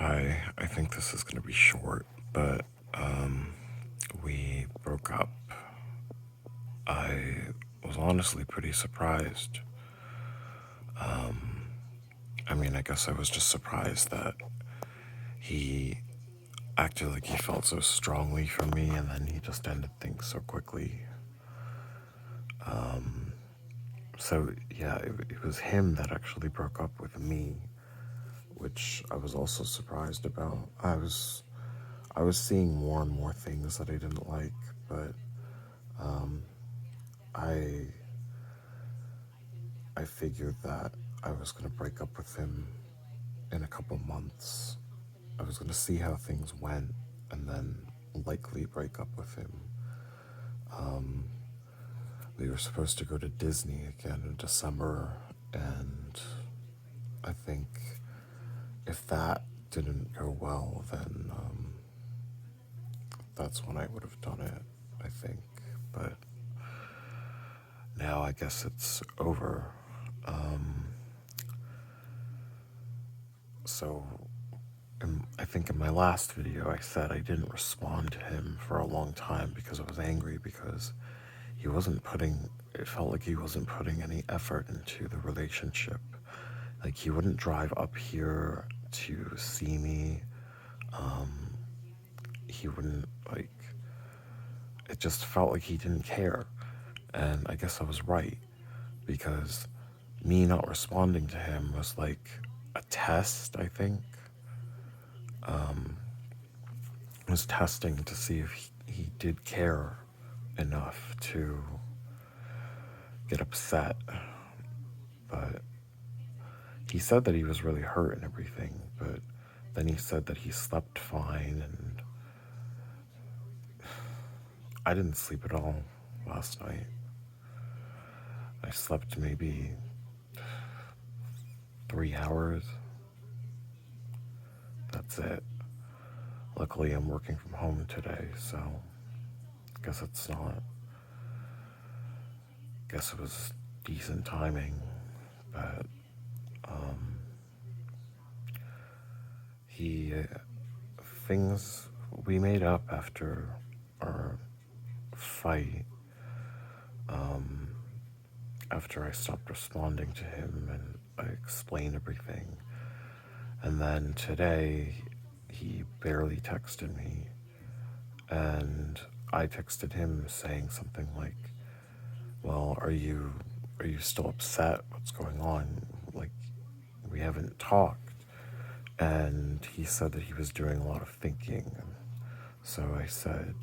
Hi, I think this is going to be short, but we broke up. I was honestly pretty surprised. I guess I was just surprised that he acted like he felt so strongly for me and then he just ended things so quickly. So, yeah, it was him that actually broke up with me, which I was also surprised about. I was seeing more and more things that I didn't like, but I I figured that I was going to break up with him in a couple months. I was going to see how things went and then likely break up with him. We were supposed to go to Disney again in December, and I think if that didn't go well, then that's when I would have done it, I think. But now I guess it's over. So I think in my last video I said I didn't respond to him for a long time because I was angry because it felt like he wasn't putting any effort into the relationship. Like he wouldn't drive up here to see me. He wouldn't it just felt like he didn't care. And I guess I was right because me not responding to him was like a test, I think. Was testing to see if he did care enough to get upset. But he said that he was really hurt and everything, but then he said that he slept fine, and I didn't sleep at all last night. I slept maybe 3 hours. That's it. Luckily, I'm working from home today, so I guess it's not. Guess it was decent timing, but he things we made up after our fight. After I stopped responding to him and I explained everything, and then today he barely texted me, and I texted him saying something like, "Well, are you still upset? What's going on? Like, we haven't talked." And he said that he was doing a lot of thinking. And so I said,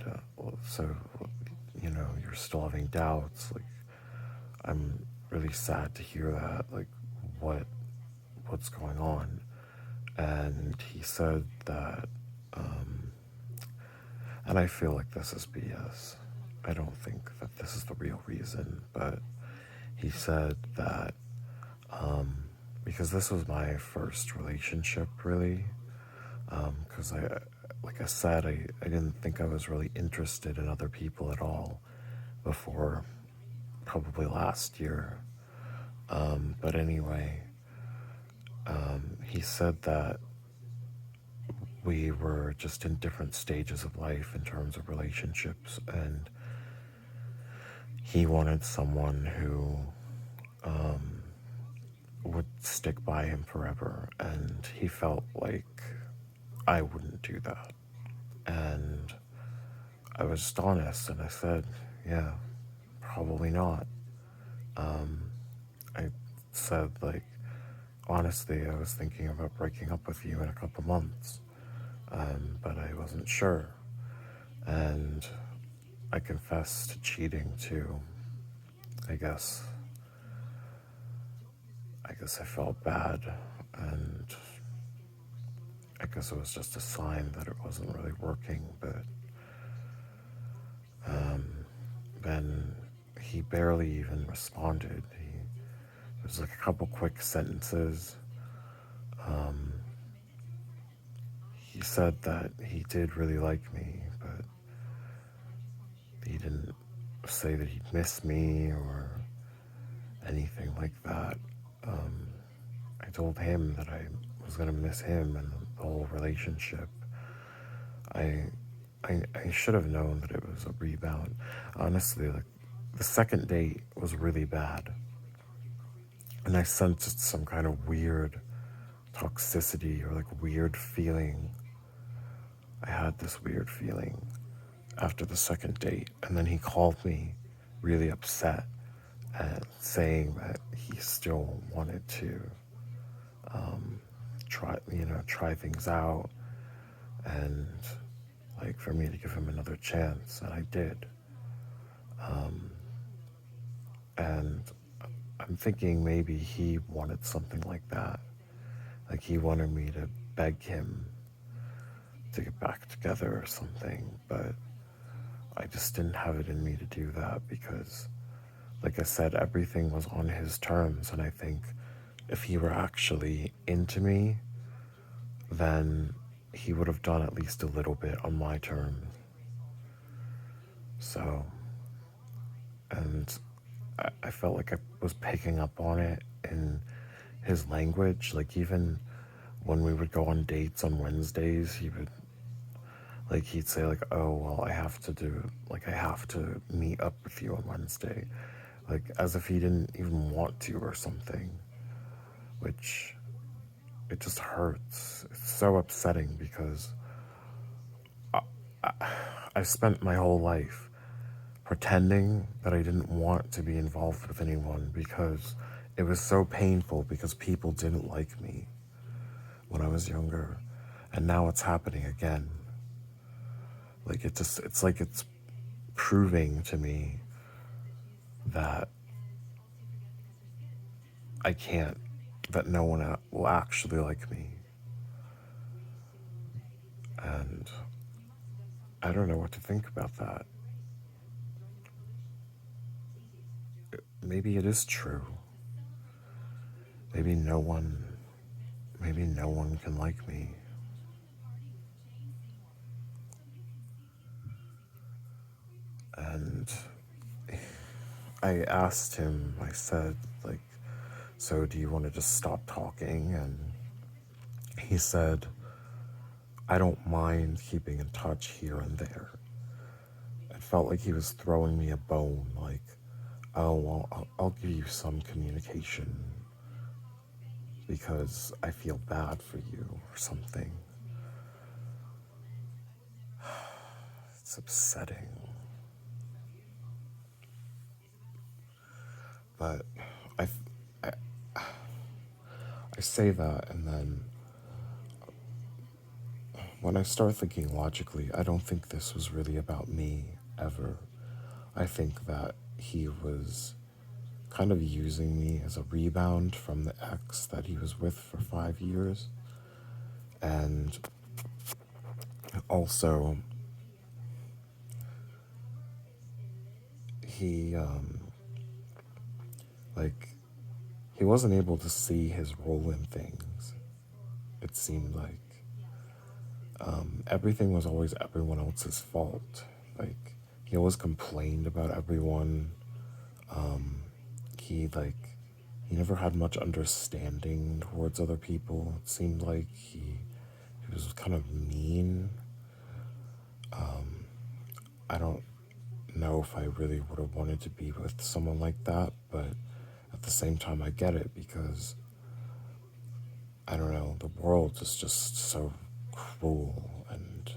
you're still having doubts. Like, I'm really sad to hear that. Like, what's going on?" And he said that, and I feel like this is BS. I don't think that this is the real reason, but he said that because this was my first relationship, really. Because like I said, I didn't think I was really interested in other people at all before probably last year. But anyway, he said that we were just in different stages of life in terms of relationships, and he wanted someone who would stick by him forever, and he felt like I wouldn't do that. And I was just honest, and I said, yeah, probably not. I said, like, honestly, I was thinking about breaking up with you in a couple months, but I wasn't sure. And I confessed to cheating too. I guess. I guess I felt bad, and I guess it was just a sign that it wasn't really working. But then he barely even responded. It was like a couple quick sentences. He said that he did really like me, but he didn't say that he'd miss me or anything like that. I told him that I was going to miss him, and the whole relationship. I, I should have known that it was a rebound. Honestly, like the second date was really bad, and I sensed some kind of weird toxicity or like weird feeling. I had this weird feeling after the second date, and then he called me really upset and saying that he still wanted to try things out, and like for me to give him another chance, and I did. And I'm thinking maybe he wanted something like that. Like he wanted me to beg him to get back together or something, but I just didn't have it in me to do that because, like I said, everything was on his terms, and I think if he were actually into me, then he would have done at least a little bit on my terms. So, and I felt like I was picking up on it in his language. Like even when we would go on dates on Wednesdays, he'd say like, "Oh well, I have to meet up with you on Wednesday," like as if he didn't even want to or something. Which it just hurts. It's so upsetting because I spent my whole life pretending that I didn't want to be involved with anyone because it was so painful because people didn't like me when I was younger. And now it's happening again. Like it's like it's proving to me that I can't, that no one will actually like me. And I don't know what to think about that. Maybe it is true. Maybe no one, maybe no one can like me. And I asked him, I said, like, so do you want to just stop talking? And he said, I don't mind keeping in touch here and there. It felt like he was throwing me a bone, like, oh, well, I'll give you some communication because I feel bad for you or something. It's upsetting. But I, I, I say that, and then when I start thinking logically, I don't think this was really about me ever. I think that he was kind of using me as a rebound from the ex that he was with for 5 years. And also, he, like, he wasn't able to see his role in things. It seemed like everything was always everyone else's fault. Like, he always complained about everyone. He, like, he never had much understanding towards other people. It seemed like he was kind of mean. I don't know if I really would have wanted to be with someone like that, but at the same time, I get it because I don't know, the world is just so cruel, and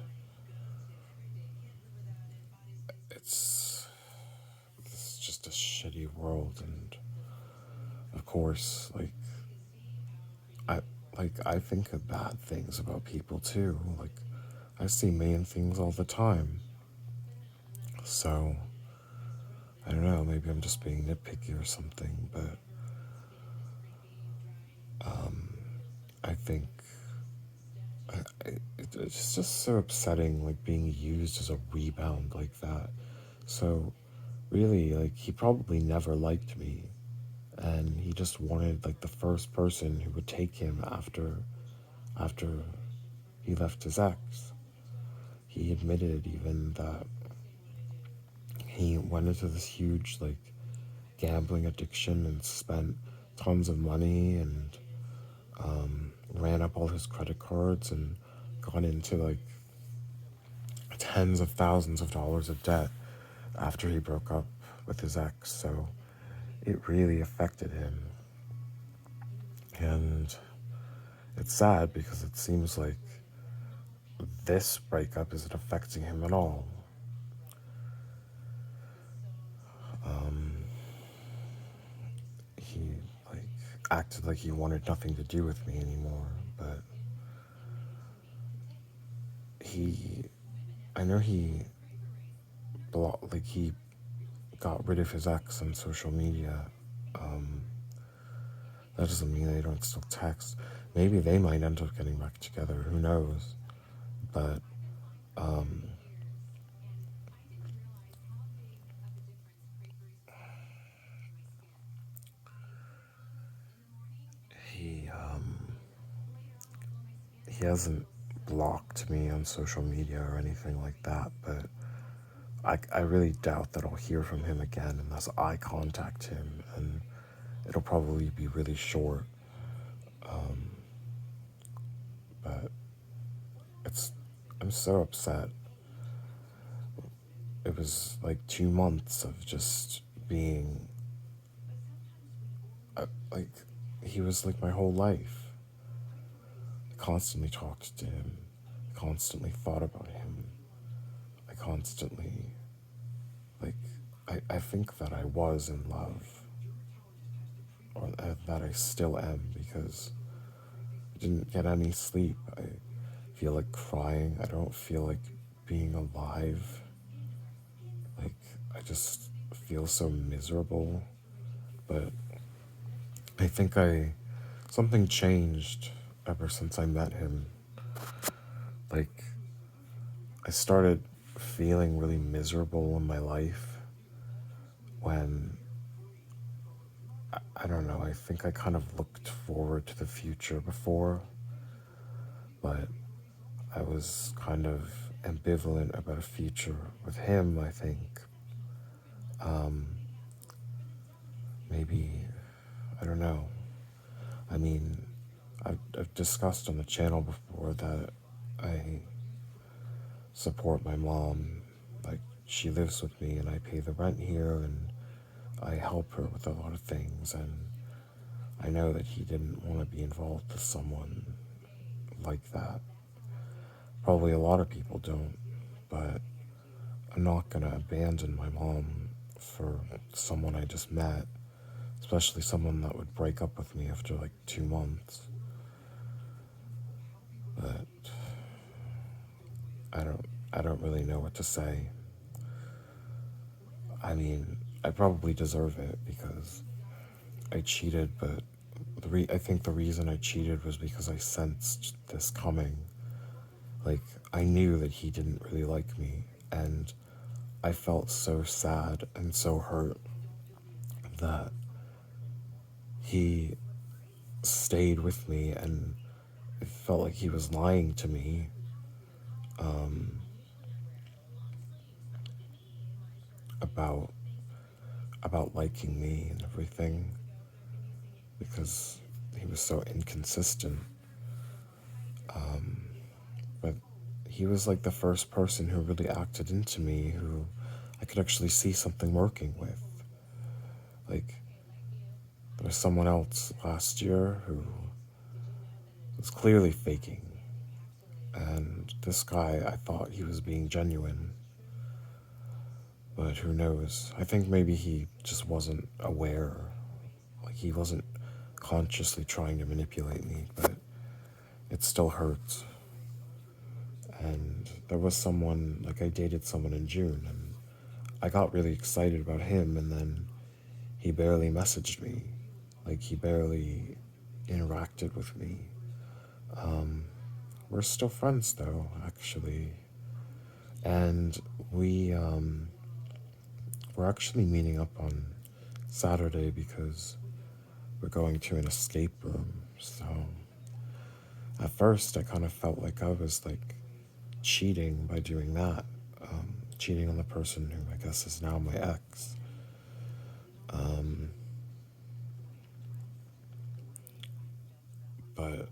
it's just a shitty world. And of course, I I think of bad things about people too. Like I see mean things all the time. So I don't know, maybe I'm just being nitpicky or something, but I think it's just so upsetting, like being used as a rebound like that. So really, like he probably never liked me, and he just wanted like the first person who would take him after he left his ex. He admitted even that he went into this huge like gambling addiction and spent tons of money, and ran up all his credit cards and gone into like tens of thousands of dollars of debt after he broke up with his ex. So it really affected him. And it's sad because it seems like this breakup isn't affecting him at all. He like acted like he wanted nothing to do with me anymore, but I know he he got rid of his ex on social media. That doesn't mean they don't still text. Maybe they might end up getting back together, who knows? But he he hasn't blocked me on social media or anything like that, but I really doubt that I'll hear from him again unless I contact him, and it'll probably be really short. But I'm so upset. It was like 2 months of just being, like, he was like my whole life. I constantly talked to him, I constantly thought about him, I constantly, like, I think that I was in love, or that I still am, because I didn't get any sleep. I feel like crying. I don't feel like being alive. Like, I just feel so miserable. But I think something changed ever since I met him. Like, I started feeling really miserable in my life when, I don't know, I think I kind of looked forward to the future before, but I was kind of ambivalent about a future with him, I think. Maybe, I don't know. I mean, I've discussed on the channel before that I support my mom. Like, she lives with me and I pay the rent here and I help her with a lot of things. And I know that he didn't want to be involved with someone like that. Probably a lot of people don't, but I'm not going to abandon my mom for someone I just met, especially someone that would break up with me after like 2 months. But I don't really know what to say. I mean, I probably deserve it because I cheated, but I think the reason I cheated was because I sensed this coming. Like, I knew that he didn't really like me, and I felt so sad and so hurt that he stayed with me, and it felt like he was lying to me. About liking me and everything, because he was so inconsistent. But he was like the first person who really acted into me, who I could actually see something working with. Like, there was someone else last year who was clearly faking, and this guy, I thought he was being genuine, but who knows? I think maybe he just wasn't aware. Like, he wasn't consciously trying to manipulate me, but it still hurts. And there was someone, like, I dated someone in June, and I got really excited about him, and then he barely messaged me. Like, he barely interacted with me. We're still friends, though, actually. And we're actually meeting up on Saturday because we're going to an escape room. So at first I kind of felt like I was like cheating by doing that, cheating on the person who I guess is now my ex. But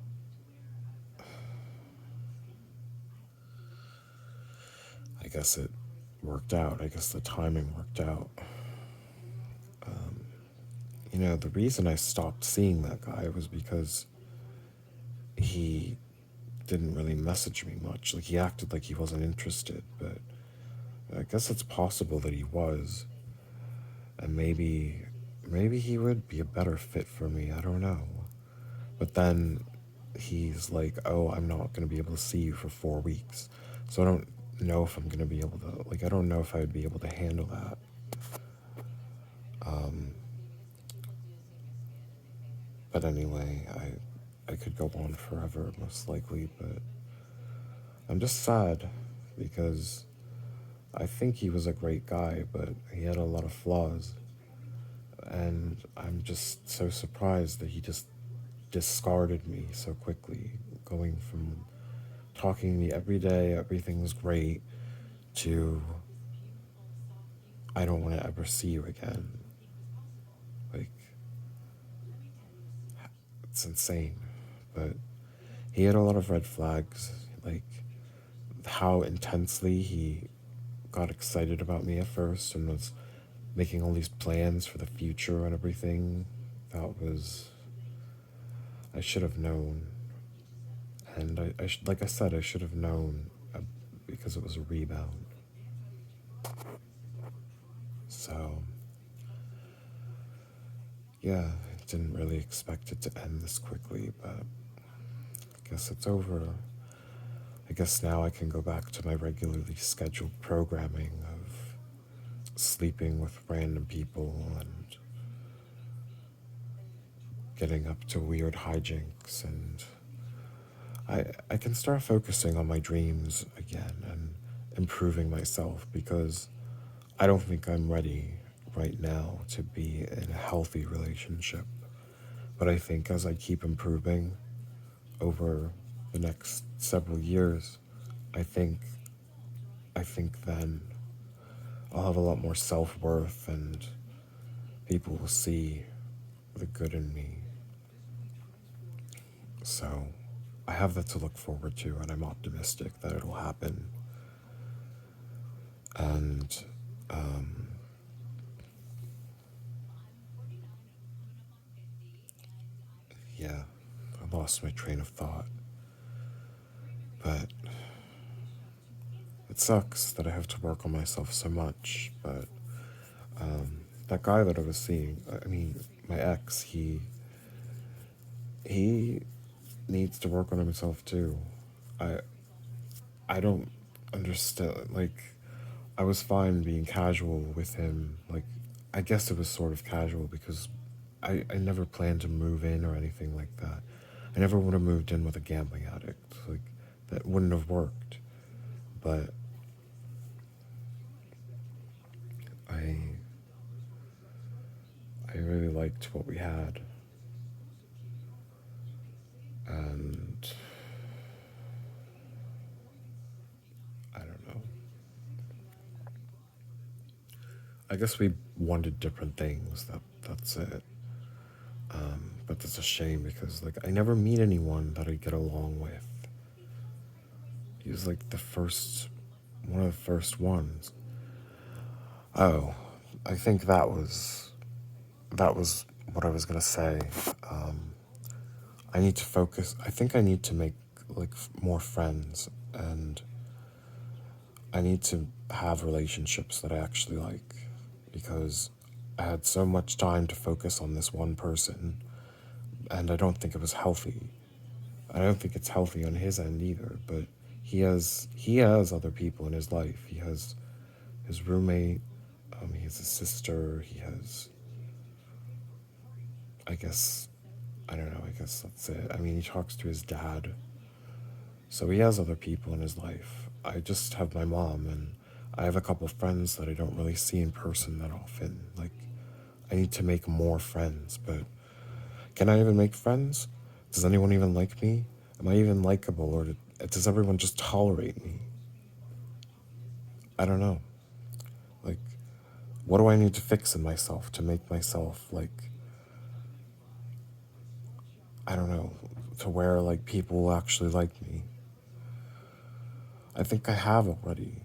I guess it worked out. I guess the timing worked out. You know, the reason I stopped seeing that guy was because he didn't really message me much. Like, he acted like he wasn't interested, but I guess it's possible that he was. And maybe he would be a better fit for me. I don't know. But then he's like, oh, I'm not going to be able to see you for 4 weeks. So I don't know if I'm going to be able to, like, I don't know if I would be able to handle that. But anyway, I could go on forever, most likely, but I'm just sad because I think he was a great guy, but he had a lot of flaws. And I'm just so surprised that he just discarded me so quickly, going from talking to me every day, everything's great, to I don't want to ever see you again. Like, it's insane. But he had a lot of red flags, like how intensely he got excited about me at first and was making all these plans for the future and everything. That was, I should have known. And like I said, I should have known because it was a rebound. So, yeah, I didn't really expect it to end this quickly, but I guess it's over. I guess now I can go back to my regularly scheduled programming of sleeping with random people and getting up to weird hijinks, and I can start focusing on my dreams again and improving myself, because I don't think I'm ready right now to be in a healthy relationship. But I think as I keep improving over the next several years, I think then I'll have a lot more self-worth and people will see the good in me. So I have that to look forward to, and I'm optimistic that it'll happen. And yeah, I lost my train of thought. But it sucks that I have to work on myself so much. But that guy that I was seeing, I mean, my ex, he needs to work on himself too. I I don't understand. Like, I was fine being casual with him. Like, I guess it was sort of casual because I never planned to move in or anything like that. I never would have moved in with a gambling addict. Like, that wouldn't have worked. But I I really liked what we had. And I don't know. I guess we wanted different things. That's it. But that's a shame because, like, I never meet anyone that I get along with. He was like one of the first ones. Oh, I think that was what I was gonna say. I need to focus. I think I need to make like more friends, and I need to have relationships that I actually like, because I had so much time to focus on this one person, and I don't think it was healthy. I don't think it's healthy on his end either, but he has other people in his life. He has his roommate, he has his sister, he has, I guess, I don't know, I guess that's it. I mean, he talks to his dad, so he has other people in his life. I just have my mom, and I have a couple friends that I don't really see in person that often. Like, I need to make more friends, but can I even make friends? Does anyone even like me? Am I even likable, or does everyone just tolerate me? I don't know. Like, what do I need to fix in myself to make myself, like, I don't know, to where, like, people will actually like me? I think I have already.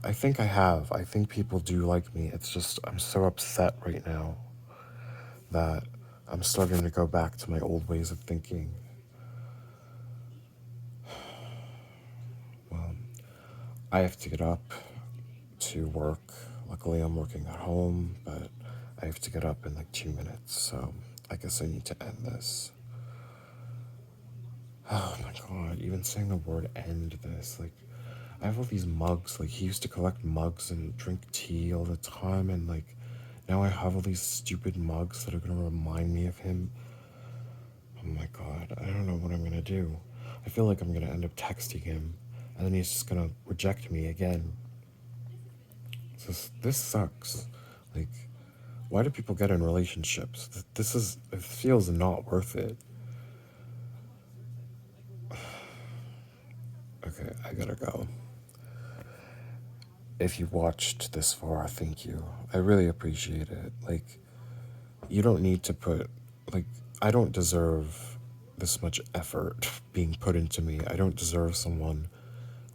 I think I have. I think people do like me. It's just I'm so upset right now that I'm starting to go back to my old ways of thinking. Well, I have to get up to work. Luckily, I'm working at home, but I have to get up in like 2 minutes, so I guess I need to end this. Oh my god, even saying the word end this, like, I have all these mugs. Like, he used to collect mugs and drink tea all the time, and like, now I have all these stupid mugs that are gonna remind me of him. Oh my god, I don't know what I'm gonna do. I feel like I'm gonna end up texting him, and then he's just gonna reject me again. This sucks. Like, why do people get in relationships? It feels not worth it. Okay, I gotta go. If you watched this far, thank you. I really appreciate it. Like, you don't need to put, like, I don't deserve this much effort being put into me. I don't deserve someone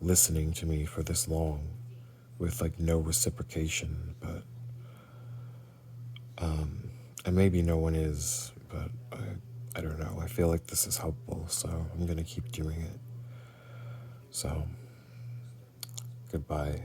listening to me for this long with like no reciprocation, but and maybe no one is, but I don't know. I feel like this is helpful, so I'm gonna keep doing it. So, goodbye.